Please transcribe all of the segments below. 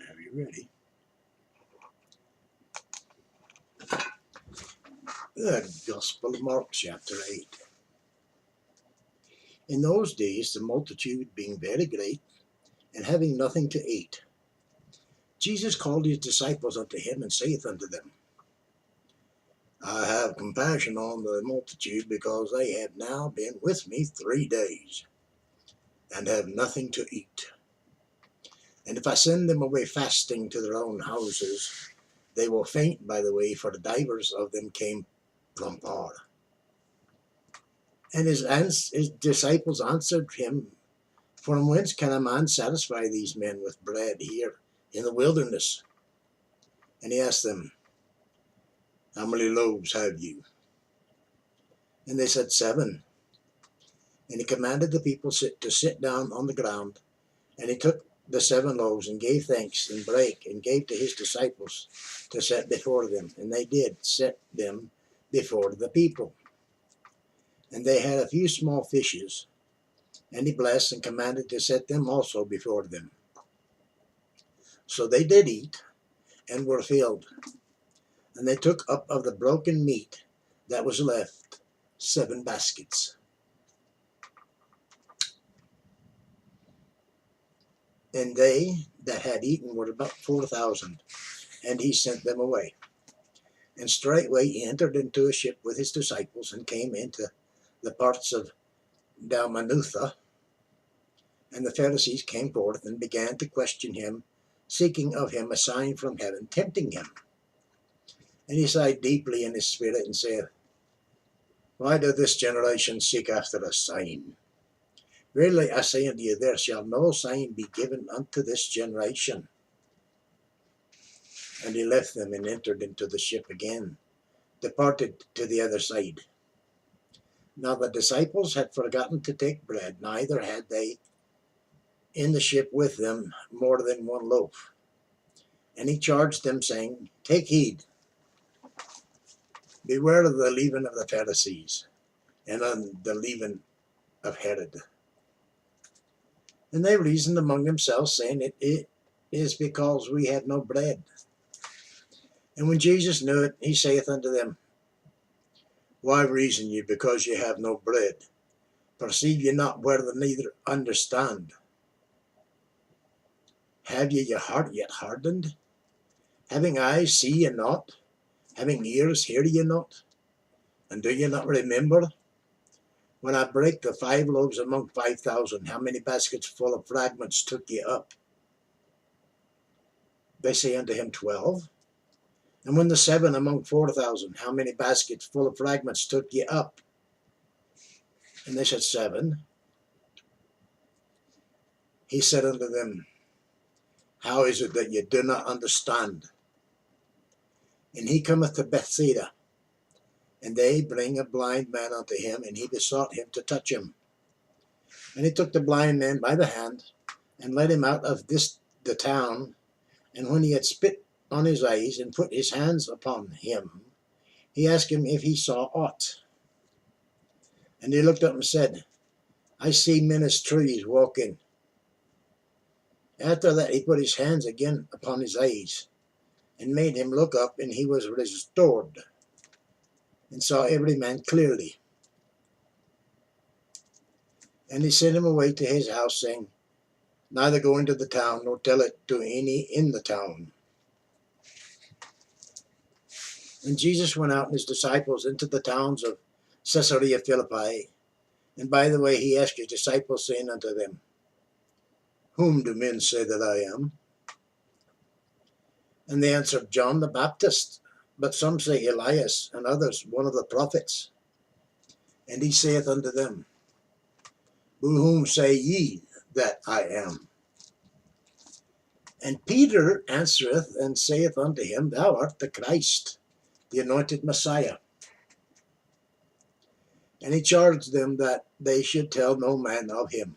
whenever you're ready. The Gospel of Mark, chapter 8. In those days, the multitude being very great, and having nothing to eat, Jesus called his disciples unto him, and saith unto them, I have compassion on the multitude, because they have now been with me 3 days, and have nothing to eat. And if I send them away fasting to their own houses, they will faint by the way, for the divers of them came from far. And his disciples answered him, From whence can a man satisfy these men with bread here in the wilderness? And he asked them, How many loaves have you? And they said, 7. And he commanded the people to sit down on the ground. And he took the 7 loaves, and gave thanks, and brake, and gave to his disciples to set before them. And they did set them before the people. And they had a few small fishes, and he blessed, and commanded to set them also before them. So they did eat, and were filled. And they took up of the broken meat that was left 7 baskets. And they that had eaten were about 4,000, and he sent them away. And straightway he entered into a ship with his disciples, and came into the parts of Dalmanutha. And the Pharisees came forth, and began to question him, seeking of him a sign from heaven, tempting him. And he sighed deeply in his spirit, and saith, Why doth this generation seek after a sign? Verily I say unto you, there shall no sign be given unto this generation. And he left them, and entered into the ship again, departed to the other side. Now the disciples had forgotten to take bread, neither had they in the ship with them more than 1 loaf. And he charged them, saying, Take heed, beware of the leaven of the Pharisees, and on the leaven of Herod. And they reasoned among themselves, saying, It is because we have no bread. And when Jesus knew it, he saith unto them, Why reason ye, because ye have no bread? Perceive ye not whether neither understand? Have ye your heart yet hardened? Having eyes, see ye not? Having ears, hear ye not? And do ye not remember? When I brake the 5 loaves among 5,000, how many baskets full of fragments took ye up? They say unto him, 12. And when the 7 among 4,000, how many baskets full of fragments took ye up? And they said, 7. He said unto them, How is it that ye do not understand? And he cometh to Bethsaida, and they bring a blind man unto him, and he besought him to touch him. And he took the blind man by the hand, and led him out of the town. And when he had spit on his eyes, and put his hands upon him, he asked him if he saw aught. And he looked up and said, I see men as trees walking. After that he put his hands again upon his eyes, and made him look up, and he was restored, and saw every man clearly. And he sent him away to his house, saying, Neither go into the town, nor tell it to any in the town. And Jesus went out and his disciples into the towns of Caesarea Philippi. And by the way he asked his disciples, saying unto them, Whom do men say that I am? And they answered, John the Baptist, but some say Elias, and others one of the prophets. And he saith unto them, Whom say ye that I am? And Peter answereth and saith unto him, Thou art the Christ, the anointed Messiah. And he charged them that they should tell no man of him.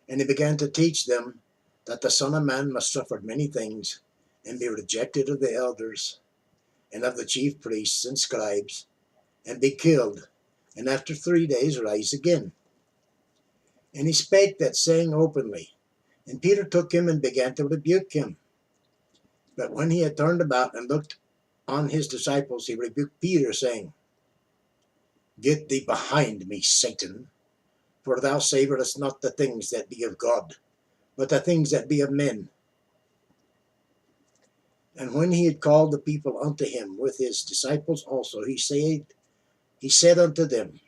And he began to teach them that the Son of Man must suffer many things, and be rejected of the elders, and of the chief priests and scribes, and be killed, and after 3 days rise again. And he spake that saying openly, And Peter took him and began to rebuke him. But when he had turned about and looked on his disciples, he rebuked Peter, saying, Get thee behind me, Satan, for thou savorest not the things that be of God, but the things that be of men. And when he had called the people unto him with his disciples also, he said unto them,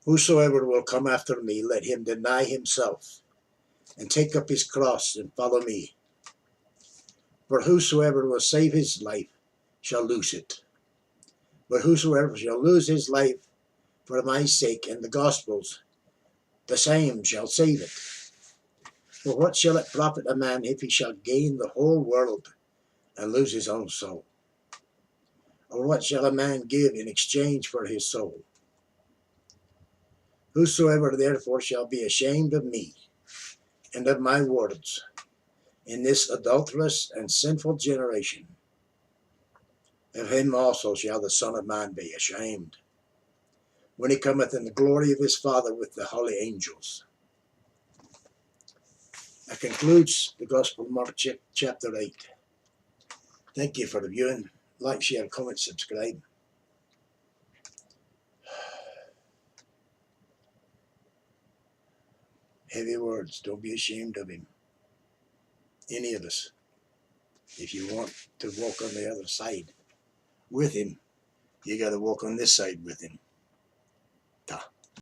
Whosoever will come after me, let him deny himself, and take up his cross, and follow me. For whosoever will save his life shall lose it. But whosoever shall lose his life for my sake and the gospel's, the same shall save it. For what shall it profit a man if he shall gain the whole world and lose his own soul? Or what shall a man give in exchange for his soul? Whosoever therefore shall be ashamed of me and of my words in this adulterous and sinful generation, of him also shall the Son of Man be ashamed, when he cometh in the glory of his Father with the holy angels. That concludes the Gospel of Mark chapter 8. Thank you for the viewing. Like, share, comment, subscribe. Heavy words. Don't be ashamed of him. Any of us. If you want to walk on the other side with him, you got to walk on this side with him.